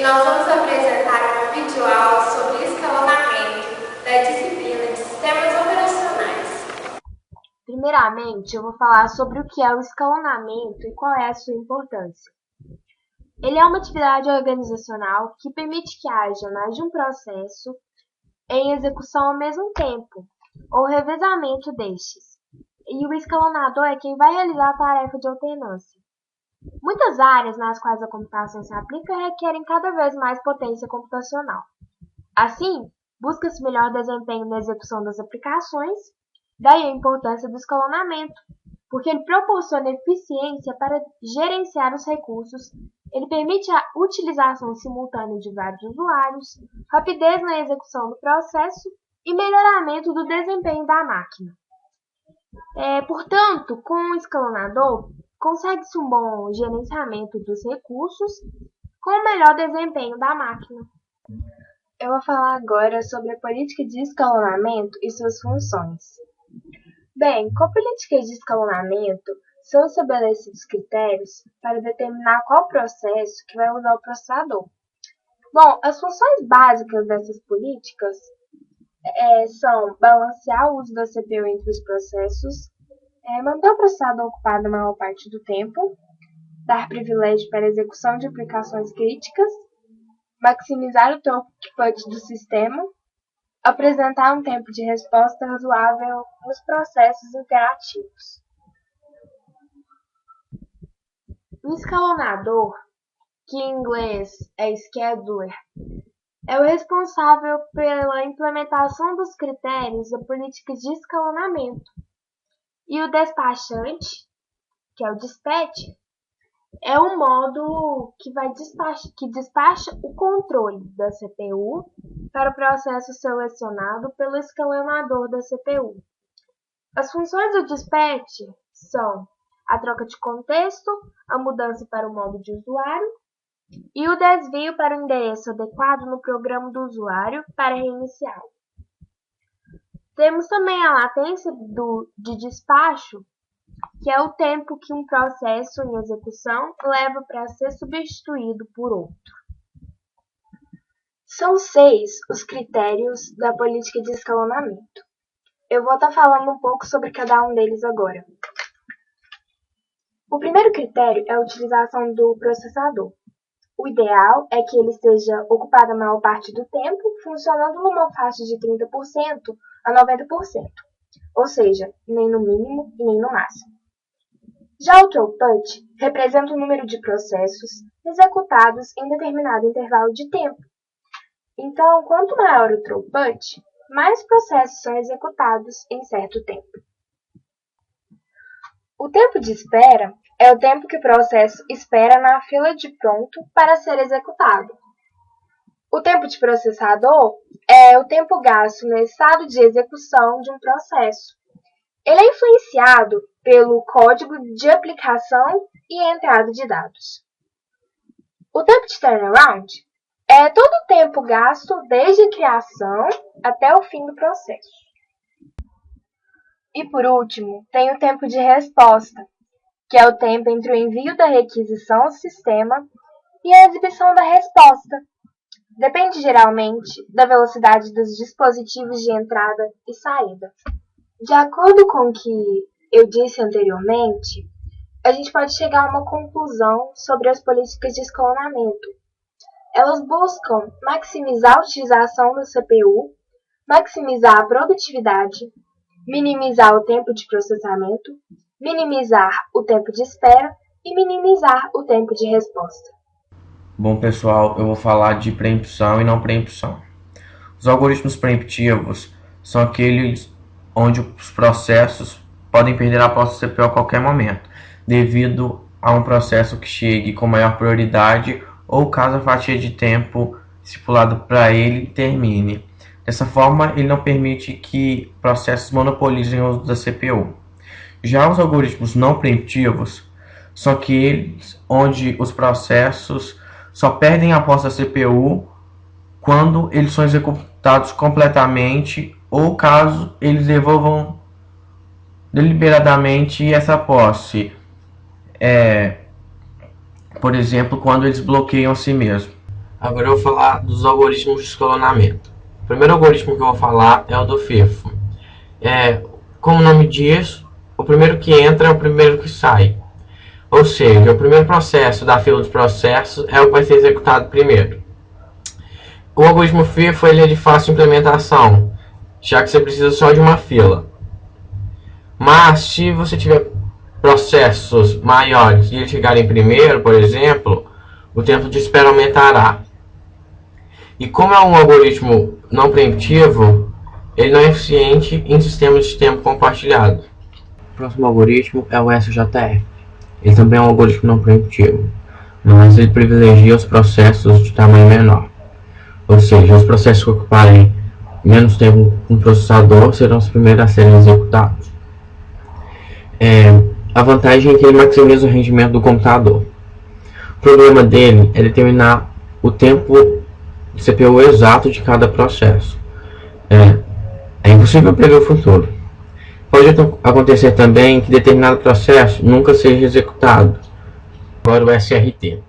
nós vamos apresentar uma videoaula sobre escalonamento da disciplina de Sistemas Operacionais. Primeiramente, eu vou falar sobre o que é o escalonamento e qual é a sua importância. Ele é uma atividade organizacional que permite que haja mais de um processo em execução ao mesmo tempo, ou revezamento destes. E o escalonador é quem vai realizar a tarefa de alternância. Muitas áreas nas quais a computação se aplica requerem cada vez mais potência computacional. Assim, busca-se melhor desempenho na execução das aplicações, daí a importância do escalonamento, porque ele proporciona eficiência para gerenciar os recursos, ele permite a utilização simultânea de vários usuários, rapidez na execução do processo e melhoramento do desempenho da máquina. Portanto, com o escalonador, consegue-se um bom gerenciamento dos recursos com o melhor desempenho da máquina. Eu vou falar agora sobre a política de escalonamento e suas funções. Bem, com a política de escalonamento, são estabelecidos critérios para determinar qual processo que vai usar o processador. Bom, as funções básicas dessas políticas são balancear o uso da CPU entre os processos, manter o processador ocupado a maior parte do tempo, dar privilégio para a execução de aplicações críticas, maximizar o throughput do sistema, apresentar um tempo de resposta razoável nos processos interativos. O escalonador, que em inglês é scheduler, é o responsável pela implementação dos critérios da política de escalonamento. E o despachante, que é o dispatcher, é o módulo que despacha o controle da CPU para o processo selecionado pelo escalonador da CPU. As funções do dispatcher são a troca de contexto, a mudança para o modo de usuário e o desvio para o endereço adequado no programa do usuário para reiniciá-lo. Temos também a latência de despacho, que é o tempo que um processo em execução leva para ser substituído por outro. São 6 os critérios da política de escalonamento. Eu vou estar falando um pouco sobre cada um deles agora. O primeiro critério é a utilização do processador. O ideal é que ele esteja ocupado a maior parte do tempo, funcionando numa faixa de 30% a 90%, ou seja, nem no mínimo e nem no máximo. Já o throughput representa o número de processos executados em determinado intervalo de tempo. Então, quanto maior o throughput, mais processos são executados em certo tempo. O tempo de espera é o tempo que o processo espera na fila de pronto para ser executado. O tempo de processador é o tempo gasto no estado de execução de um processo. Ele é influenciado pelo código de aplicação e entrada de dados. O tempo de turnaround é todo o tempo gasto desde a criação até o fim do processo. E por último, tem o tempo de resposta, que é o tempo entre o envio da requisição ao sistema e a exibição da resposta. Depende geralmente da velocidade dos dispositivos de entrada e saída. De acordo com o que eu disse anteriormente, a gente pode chegar a uma conclusão sobre as políticas de escalonamento. Elas buscam maximizar a utilização da CPU, maximizar a produtividade, minimizar o tempo de processamento, minimizar o tempo de espera e minimizar o tempo de resposta. Bom, pessoal, eu vou falar de preempção e não preempção. Os algoritmos preemptivos são aqueles onde os processos podem perder a posse da CPU a qualquer momento, devido a um processo que chegue com maior prioridade ou caso a fatia de tempo estipulada para ele termine. Dessa forma, ele não permite que processos monopolizem o uso da CPU. Já os algoritmos não preemptivos são aqueles onde os processos só perdem a posse da CPU quando eles são executados completamente ou caso eles devolvam deliberadamente essa posse. Por exemplo, quando eles bloqueiam a si mesmos. Agora eu vou falar dos algoritmos de escalonamento. O primeiro algoritmo que eu vou falar é o do FIFO. Como o nome diz, o primeiro que entra é o primeiro que sai. Ou seja, o primeiro processo da fila de processos é o que vai ser executado primeiro. O algoritmo FIFO ele é de fácil implementação, já que você precisa só de uma fila. Mas se você tiver processos maiores e eles chegarem primeiro, por exemplo, o tempo de espera aumentará. E como é um algoritmo não preemptivo, ele não é eficiente em sistemas de tempo compartilhado. O próximo algoritmo é o SJF. Ele também é um algoritmo não preemptivo, mas ele privilegia os processos de tamanho menor. Ou seja, os processos que ocuparem menos tempo no processador serão os primeiros a serem executados. A vantagem é que ele maximiza o rendimento do computador. O problema dele é determinar o tempo de CPU exato de cada processo. É impossível prever o futuro. Pode acontecer também que determinado processo nunca seja executado. Agora o SRT.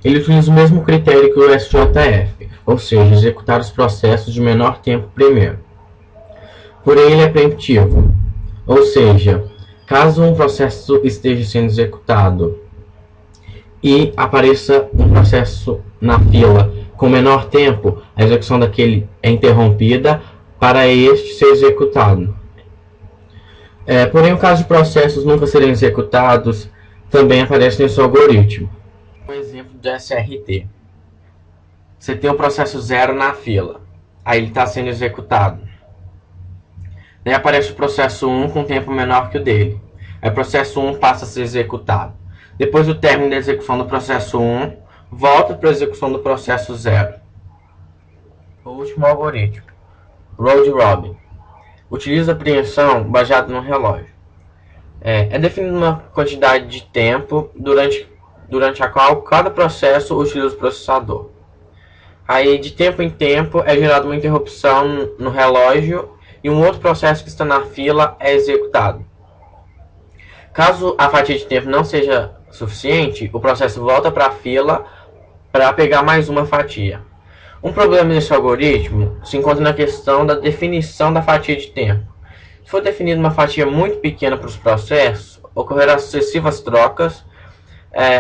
Ele utiliza o mesmo critério que o SJF, ou seja, executar os processos de menor tempo primeiro. Porém, ele é preemptivo, ou seja, caso um processo esteja sendo executado e apareça um processo na fila com menor tempo, a execução daquele é interrompida para este ser executado. Porém, o caso de processos nunca serem executados também aparece nesse algoritmo. Um exemplo do SRT. Você tem o processo 0 na fila, aí ele está sendo executado. Daí aparece o processo 1 com tempo menor que o dele. Aí o processo 1 passa a ser executado. Depois do término da execução do processo 1, volta para a execução do processo 0. O último algoritmo, Round Robin, utiliza a preensão baseada no relógio. É definida uma quantidade de tempo durante a qual cada processo utiliza o processador. Aí, de tempo em tempo, é gerada uma interrupção no relógio e um outro processo que está na fila é executado. Caso a fatia de tempo não seja suficiente, o processo volta para a fila para pegar mais uma fatia. Um problema nesse algoritmo se encontra na questão da definição da fatia de tempo. Se for definida uma fatia muito pequena para os processos, ocorrerão sucessivas trocas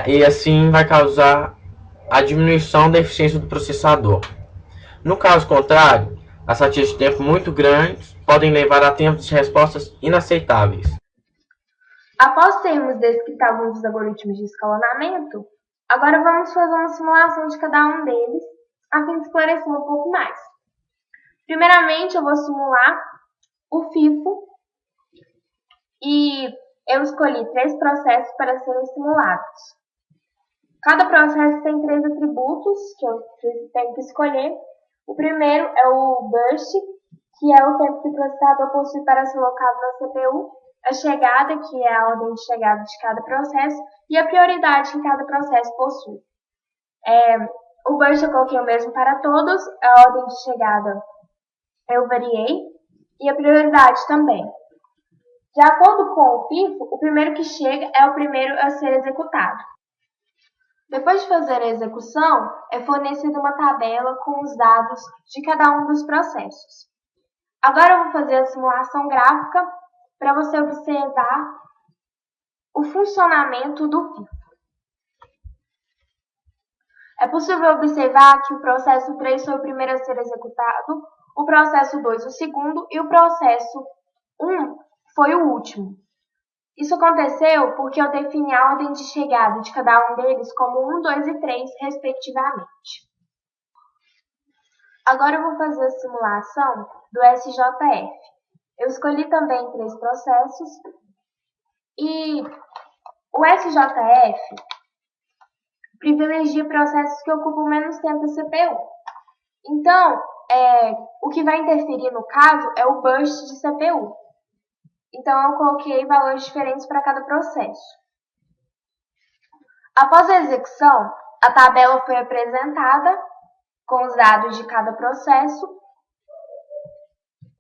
e assim vai causar a diminuição da eficiência do processador. No caso contrário, as fatias de tempo muito grandes podem levar a tempos de respostas inaceitáveis. Após termos descrito alguns dos algoritmos de escalonamento, agora vamos fazer uma simulação de cada um deles, a fim de esclarecer um pouco mais. Primeiramente, eu vou simular o FIFO e eu escolhi 3 processos para serem simulados. Cada processo tem 3 atributos que eu tenho que escolher. O primeiro é o burst, que é o tempo que o processador possui para ser alocado na CPU, a chegada, que é a ordem de chegada de cada processo, e a prioridade que cada processo possui. O burst eu coloquei o mesmo para todos, a ordem de chegada eu variei, e a prioridade também. De acordo com o FIFO, o primeiro que chega é o primeiro a ser executado. Depois de fazer a execução, é fornecida uma tabela com os dados de cada um dos processos. Agora eu vou fazer a simulação gráfica para você observar o funcionamento do FIFO. É possível observar que o processo 3 foi o primeiro a ser executado, o processo 2 o segundo e o processo 1 foi o último. Isso aconteceu porque eu defini a ordem de chegada de cada um deles como 1, 2 e 3, respectivamente. Agora eu vou fazer a simulação do SJF. Eu escolhi também 3 processos e o SJF privilegia processos que ocupam menos tempo da CPU. Então, o que vai interferir no caso é o burst de CPU. Então, eu coloquei valores diferentes para cada processo. Após a execução, a tabela foi apresentada com os dados de cada processo.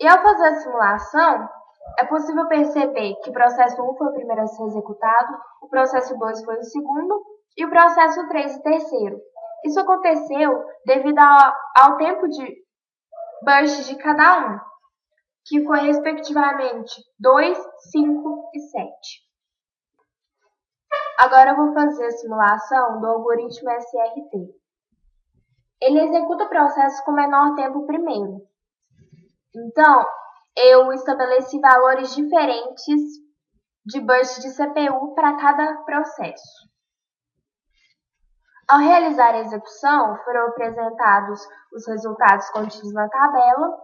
E ao fazer a simulação, é possível perceber que o processo 1 foi o primeiro a ser executado, o processo 2 foi o segundo e o processo 3 o terceiro, Isso aconteceu devido ao tempo de burst de cada um, que foi respectivamente 2, 5 e 7. Agora eu vou fazer a simulação do algoritmo SRT. Ele executa o processo com menor tempo primeiro. Então, eu estabeleci valores diferentes de burst de CPU para cada processo. Ao realizar a execução, foram apresentados os resultados contidos na tabela.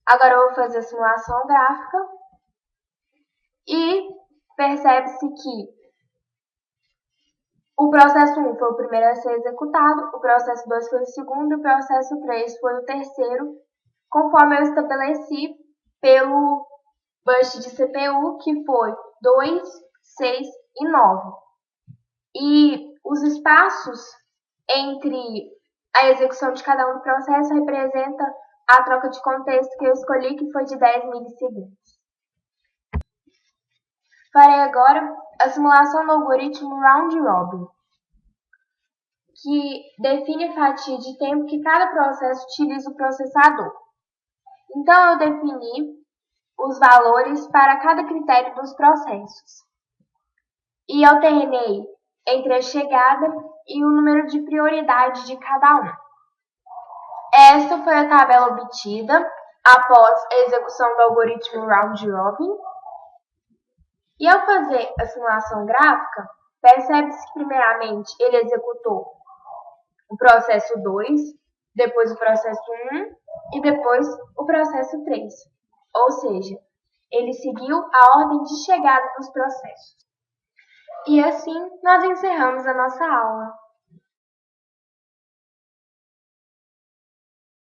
Agora eu vou fazer a simulação gráfica e percebe-se que o processo 1 foi o primeiro a ser executado, o processo 2 foi o segundo e o processo 3 foi o terceiro, conforme eu estabeleci pelo burst de CPU, que foi 2, 6 e 9. E os espaços entre a execução de cada um do processo representa a troca de contexto que eu escolhi, que foi de 10 milissegundos. Farei agora a simulação do algoritmo Round Robin, que define a fatia de tempo que cada processo utiliza o processador. Então, eu defini os valores para cada critério dos processos e alternei entre a chegada e o número de prioridade de cada um. Esta foi a tabela obtida após a execução do algoritmo Round Robin. E ao fazer a simulação gráfica, percebe-se que primeiramente ele executou o processo 2, depois o processo 1 e depois o processo 3. Ou seja, ele seguiu a ordem de chegada dos processos. E assim nós encerramos a nossa aula.